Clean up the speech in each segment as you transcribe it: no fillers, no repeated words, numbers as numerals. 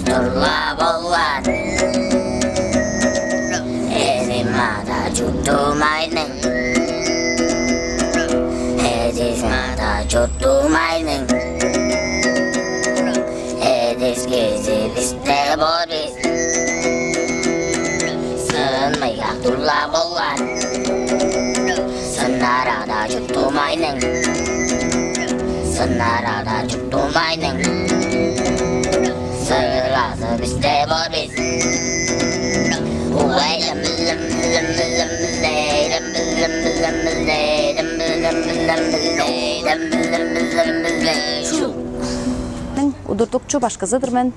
turla bolan Elimada juttumayning Edismada juttumayning Edis gezi bizde bor biz Sınmayga turla bolan Sınarada juttumayning Sınarada juttumayning Sırası bizde bor biz Удурдукчу башкызыдыр мен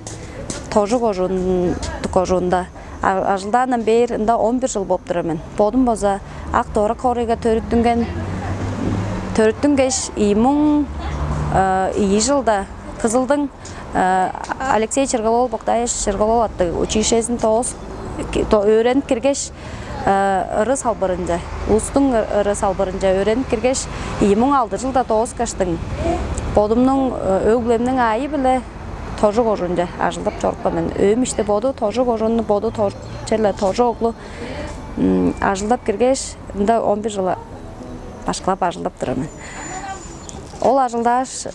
тоже кожунда. Ажылданан бери 11 жыл болуптур мен. Бодум боза ак тоора корыйга төрүттүнгеш 2000 жылда Кызылдың Алексей Черголов, Боктаев Черголов атты училищесин öğrenip киргеш ыры салбырынжа, улустун ыры салбырынжа öğrenip киргеш 2006 жылда тоос каштың. Бодумнун өглемнин айы биле тоже кожунжа ажылдап жорукпа мен. Өйүм иште боду тоже кожунну боду тоже оглу ажылдап киргеш 11 жылы башкалап ажылдап турам. Ол ажылдаш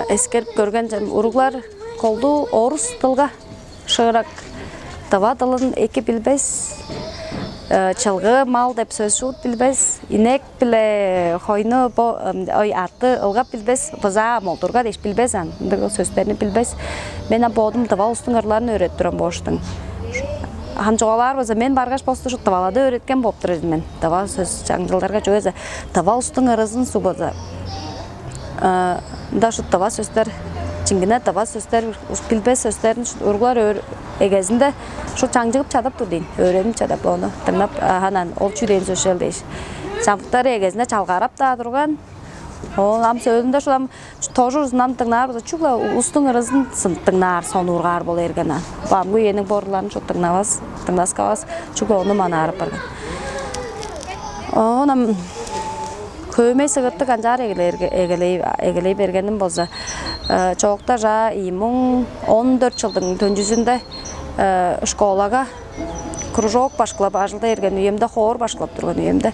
эскерип көргөн уруглар колду орус тылга шыгырак тава тылын эки билбес, чылгы мал деп сөз шут билбес, инек биле койну атты ылгап билбес, быза молдурга деш билбес ан, сөздөрүн билбес. Мен бодум тава устун ырларын өйрөтүп турам боштун. Ханчогалар болса мен баргаш посту шут тавалады өйрөткөн болуптур мен. Тава сөз жаңжылдарга жөөзө тава устун ырысын субаза. Да шут тава сөздөр чиңгине тава сөздөр билбес сөздөрүн уруглар эгезинде шу чаңжыгып чадап турдин. Өйрөнүп чадап ону тыңдап анан ол чүйден сөзшөл дейш. Чамптар эгезинде чалгарап да турган. Ол ам сөзүндө шулам тоже узнам тыңнаар чугла устун ырысын тыңнаар сонургар бол эрген. Бамгу энин борларын шу тыңдаскабас чугла ону манаарып барган. Онам көмөй сыгытты канжар эгелей бергеним болса чоокта жа 2014 жылдын төнжүсүндө школага кружок башкылап ажылда эрген үйөмдө хоор башкылап турган үйөмдө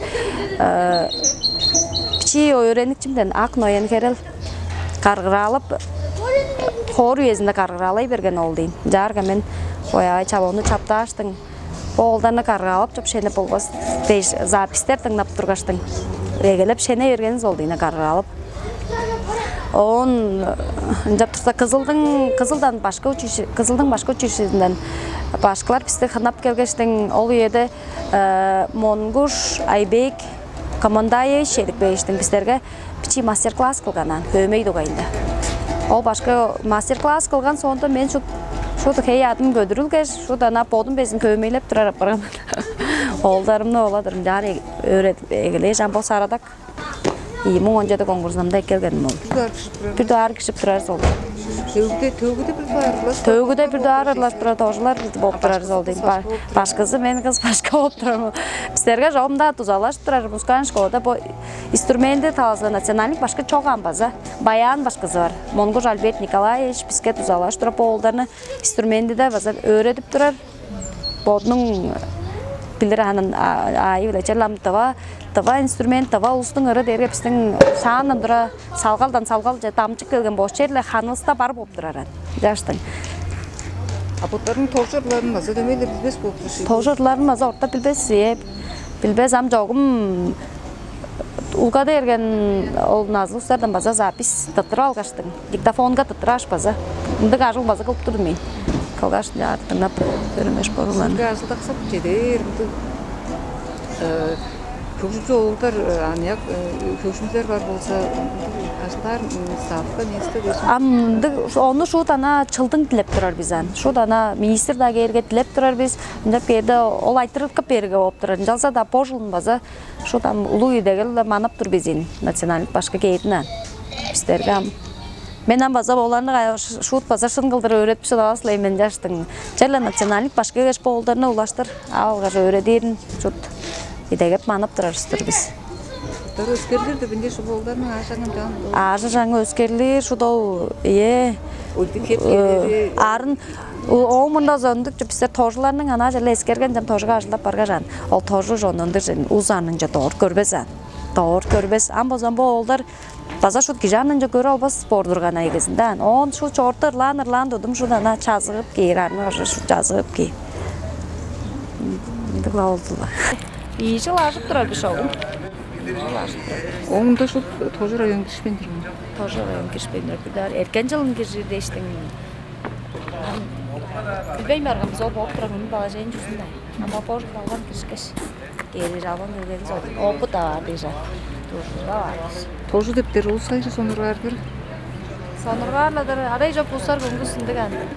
пичи öğrenikчимден ак ноен керел каргыралып хоор үйөзүндө каргыралай берген ол дейм. Жарга мен оябай чабоону чапташтың болдарына каргыралап чопшене болбос дейш запистер тыңдап тургаштың. Эгелеп шене бергенин ол дейне каргыралып. Он жаптырса Кызылдан башка училищесинен башкалар бизди кынап келгештен ол үйөдө Монгуш, Айбек, Командаев шедик бейиштин биздерге пичи мастер-класс кылганан көмөй дугайында. Ол башка мастер-класс кылган соонда мен шуду хей адым көдүрүлгеш, шудана бодум безин көмөйлеп турарап барам. Олдарымны оладырым жары өйрөтүп эгелей жамбол сарадак 2017 конкурсунда келгеним ол. Бир даар кишип турар сол. Төгүдө бир даар аралашып турат ожулар болуп турар сол дейм. Башкысы мен кыз башка болуп турам. Бизерге жомда тузалашып турар музыкалык школада бу инструменти таласа национальный башка чоң амбаза. Баян башкысы бар. Монгуш Альберт Николаевич бизге тузалашып турап олдарны инструментиде базар өйрөтүп турар. Бодунун билер анын айы биле чалам тава инструмент тава улустун ыры дерге биздин саанын тура салгалдан салгал же тамчык келген бош жерле ханылыста бар болуп турар жаштың. Буттардын тожорларын маза демейле билбес болуптур. Тожорларын маза орта билбес ам жогум улгада эрген ол назлыстардан база запись тытыра алгаштың. Диктофонга тытыраш база. Мындай ажыл база кылып турдум. Калгаш тыңдап көрмөш болган. Газылдаксап жедер көпшүлүк олдар анаяк көпшүлүктөр бар болса ажылдар ставка несте көрсөтөт. Ону шут ана чылдың тилеп турар бизан. Шут ана министр да керге тилеп турар биз. Мындап керде ол айтырып берге болуп турар. Жалса да пожылын база шут ам улуу үйдөгө манап тур бизин националдык башка кейтинен. Бизтерге Менен база оларны шут база шынгылдыр өйрөтүп аласылай мен жаштың. Жайлы националдык башка кеш болдарына улаштыр. Алгаш өйрөдөрүн шут идегеп манып турарсыздар биз. Оттары өскерлер дебинде шу болдарның ашаңын жан. Ажы жаңы өскерлер шудол ие Ойды кеп келеді. арын о мында зондук жопсер тожларның ана жылы эскерген жан тожга ажылап барга жан. Ол тожу жонунdur жан узанын жа доор көрбесен. Доор көрбес. Амбозан болдар база шут кижанын жа көрө албас спордурган айгызындан. Он шу чорты ырлан дудум шудан чазыгып кейраны шу жазыгып кей. Мындыгла олдула. И жыл ажып турар биш огум. Оңында шу тоже район кишпендир. Тоже район кишпендир. Эркен жылын киржирде иштең. Bilbeyim yargım biz o bu okturanın bağacağın cüzünde. Ama boş bağlan kışkış. Geri жалын öderiz oldu. Опыт да var diyeceğim. Durdu da var. Тоже дептер ол сайжы сонырғар бір. Sonurlarladır. Arayı job bulsar güngüsünde geldi.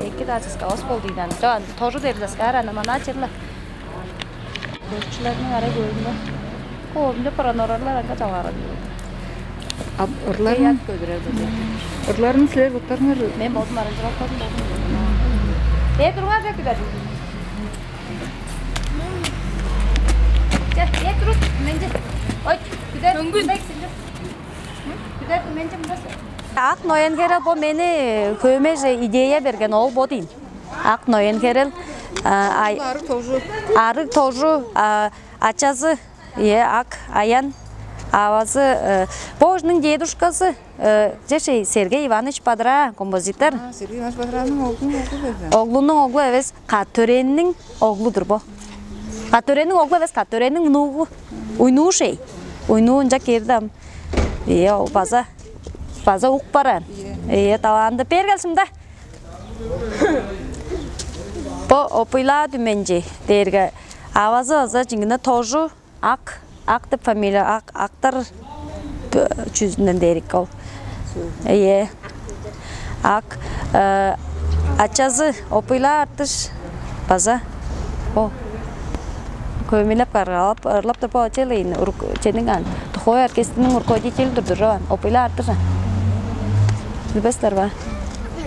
Eki de açıska os bol deyden. Joan toju deriz askar anama naçırlı. Görüşçülerinin arayı göründe. Koğumda paranorarlar anka çağarın. Ырларын Keyat gödürer dedi. ырларын сілер боқтарыңар Men bozdum arıncı bakmadım bozdum. Durma çok güzel. Gel dur. Mence. Oy güzel. Güzel. Güzel mence burası. Ак ноен керел бо мени көмеже идея берген ол бо дейм. Ак ноен керел арык тожу ачасы ак аян авазы божның дедушкасы Сергей Иванович Падра композитор. Сергей Иванович Падраның оғлының оғлы беді. Оғлының оғлы әвес Қатөреннің оғлыдыр бо. Қатөреннің оғлы әвес Қатөреннің нуғы уйну шей. Уйнуынжа кердім. Ол база уқ баран. Таланды пергелсімді. Бо опыйла дүменже дерге авазы аза жingine тожу ак деп фамилия актар жүзінен дерек ол. Ак ачазы опыйла артыш база. Көмелеп қарғалап, ырлап тұрпа очелейін, ченіңген. Тұхой оркестрінің руководитель тұрдыр жоан, опыйла артыш. Білбестер ба?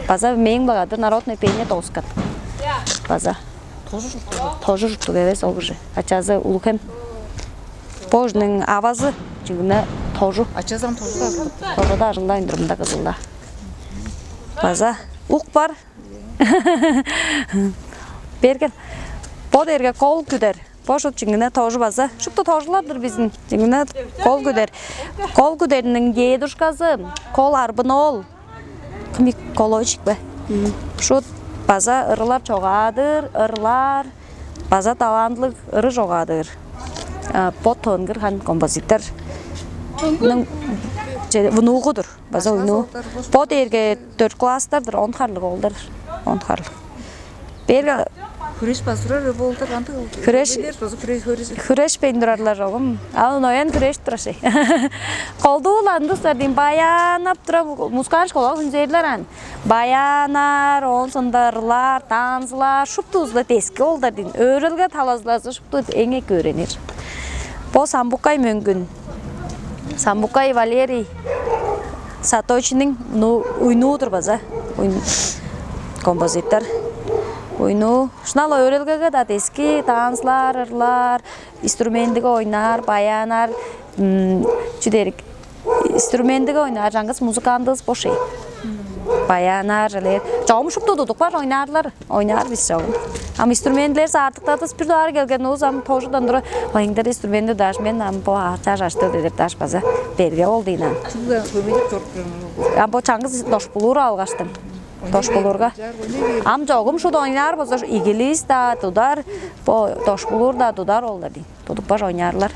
База мейін бағады народный пение тоғызқат. База. Тоже жұрттық әвес ол біржі. Ачазы ұлықем. Божның авазы жүгіне тожу. Ачазан тоже да ажылып. Тоже да ажылда үндірімді қызылда. База. Уқ бар. Берген. Бо дерге қол күдер. Бошут жүгіне тожу база. Шықты тожуладыр біздің. Жүгіне қол күдер. Қол күдерінің дедушкасы. Қол арбын ол. Кімік колойшик бе. Шут база ырылар çoğadır, ырылар. База талантлық ыры жоғадыр. Бо тонгыр хан композитор. Внуғыдыр. База уйну. Бо дерге 4 класстардыр, 10 қарлық олдар. 10 қарлық. Берге Күреш басырар болдар анты Күреш пейндірарлар жоғым. Ал ноян күреш тұрашай. Қолды ұландыстар дейін баянап тұра музыкан школаға күнзерлер ән. Баянар, онсындарлар, танзылар, шыптуызлы тескі олдар дейін. Өрілге талазылазы шыптуыз әңе көренер. Бо Самбукай мөңгін. Самбукай Валерий Саточының уйнудыр база. Композитор. Oyunu, şunala öğrelgege da eski danslar, ırlar, instrumentige oynar, bayanar, çüderik, instrumentige oynar, жаңғыз muzikandız bu şey. Bayanar, çoğum şuptu duduk var, oynar biz çoğum. Ama instrumentler artık da bir daha gelgen o zaman tojudan dura, oyunlar instrumenti daş, ben bu açar açtı dedip daş baza berge oldu inan. Bu жаңғыз doş bulur algaçtım. Doş bulurga. Am çoğum şu da oynar, bu İngiliz da tudar, bu doş bulur da tudar oldu di. Tutup baş oynarlar.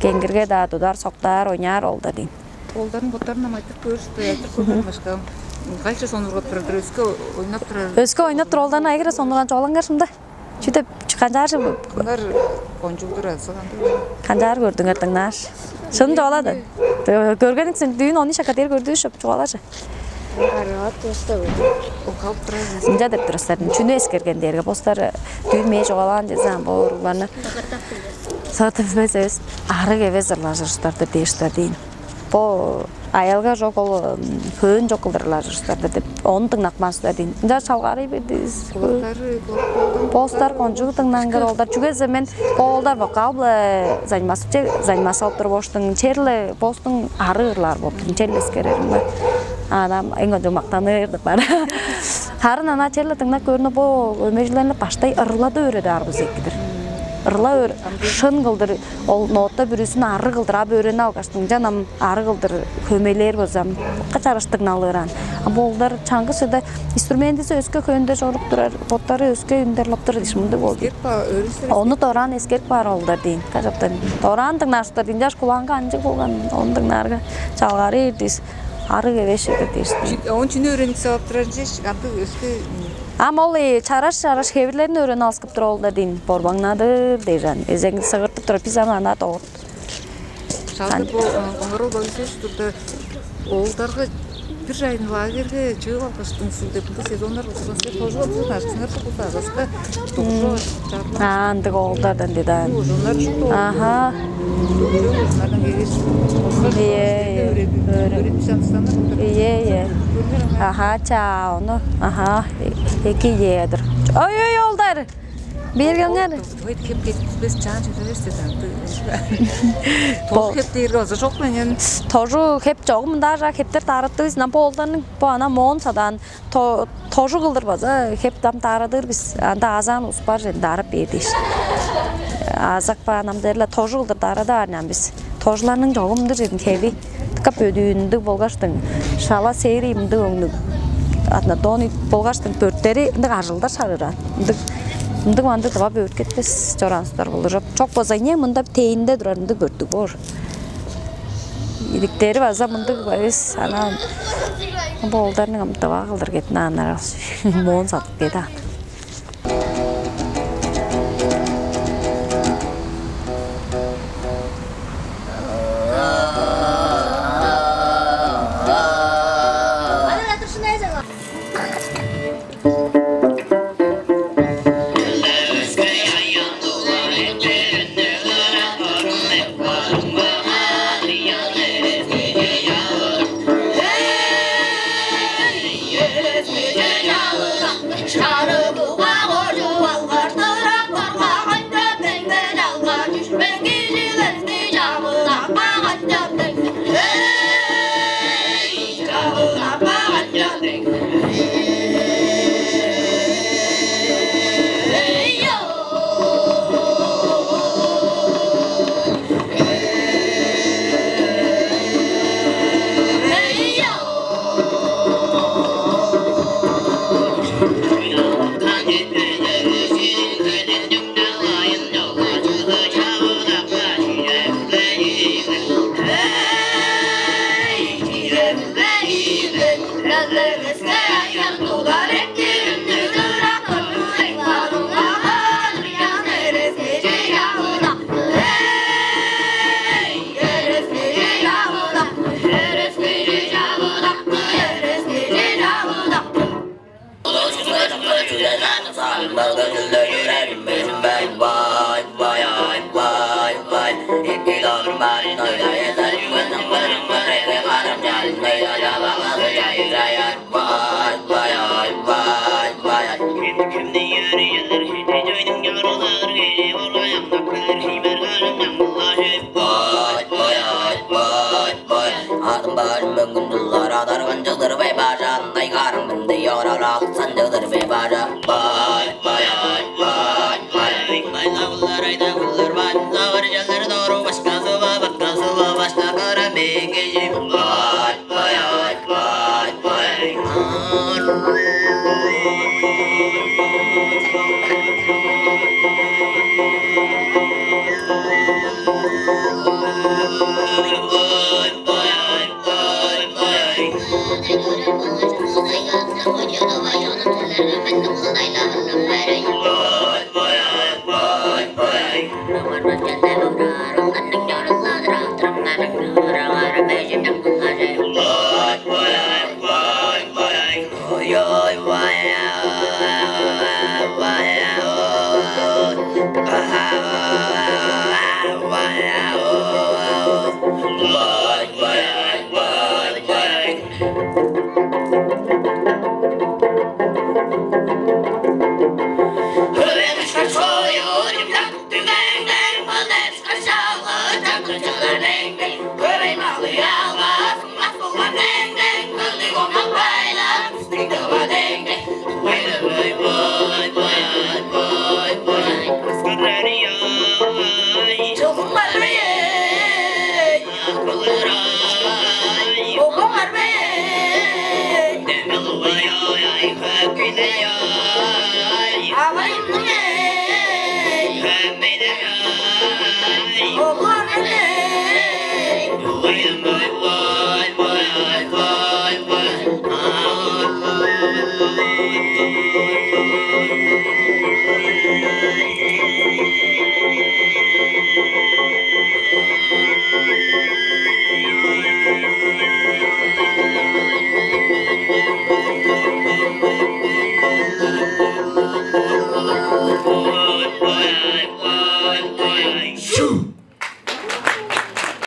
Kengirge da tudar, soktar oynar oldu di. Олдарын боттарын амайтып көрісті, әйтір көрген башқа. Қайшы сонырға тұрады, өскі ойнап тұрады. Өскі ойнап тұр олдан айгірі сондырған жоғыланғар шымда. Сөйтіп қанжар Бұлар қонжылдыр әсіғанды. Қанжар көрдің әртіңнаш. Шын жоғалады. Көргенің сен дүйін оны шақатер көрді үшіп жоғалашы. Ол қалып тұрады. Сінжа деп тұрыстардың. Чүні ескергендерге бостар дүйін мей жоғалан жезан бұл ұрғаны. Сатып бәз өз арық әвез ұрлар жұрыстарды дейштер дейін. bu ayalga jok ol hön jokıldırlar jüsterde dep onu tыңнакман дейін. Ja çalgary bedis. Kulakları Postar konjugu tыңнан olдар. Чугезе мен олдар бакабла заниматься алып туруп оштун черле постун арырлар болуптун черлес керерим бар. Адам эңгө мактанырдык бар. Харын ана черле тыңнак көрүнүп бо өмөжлөрүнө баштай ырылады өрөдө арбыз экидир. Ырла өр шын кылдыр ол нотта бүрүсүн ары кылдыра бөрөнө алгаштын жанам ары кылдыр көмелер бозам качарыштыгын алыран. Болдар чаңгы сыда инструментиси өскө көндө жоруп турар, боттары өскө үндерлеп турар дишминде болду. Onu toran eskerip var oldu deyin. Kaçaptan. Toran tığnaştır deyince kulağınca ancak bolgan. Onu tığnarga çalgary erdiz. Arı geveş erdiz. Onun için öğrenip sağıp durunca artık öskü Ama ol çaraş hevirlerini öğren alsıp tura oldu deyin. Borbangnadır deyjan. Ezeğini sığırtıp tura pizamana doğru. Şaltı bu Oңорол bagısı turda oğuldarga bir жайын лагерге жığып алгачтын сылдеп сезондар болсо тоже болду ашсыңар болду агашка тоже жарма Андык oldardan dedi. onlar şu Aha. onlardan geliş Iye. Aha çao onu. Aha iki yedir. Oy olдар. Bergenler. Toyt kep ketpes çan üniversiteden. Toz kep deyirge olsa çok men. Toju hep çoğumda ja hepter tarattız nam boldanın bu ana monsadan toju kıldırbaza hep tam taradır biz anda azan uspar darıp ediş. Azak banam derler toju kıldır darada anam biz. Tojlarının çoğumdur jedin tevi. Kap ödündü bolgaştın. Şala serimdi öngdü. Atna doni bolgaştın pörtleri indi arjılda sarıran. Indi manda taba böt ketpes çoranslar bolur. Çok bozayne mında teyinde durarındı börtü bor. İdikleri var zamanda bayız ana boldarının amtava kıldır ketna anar. Mon satıp geda. Bye. I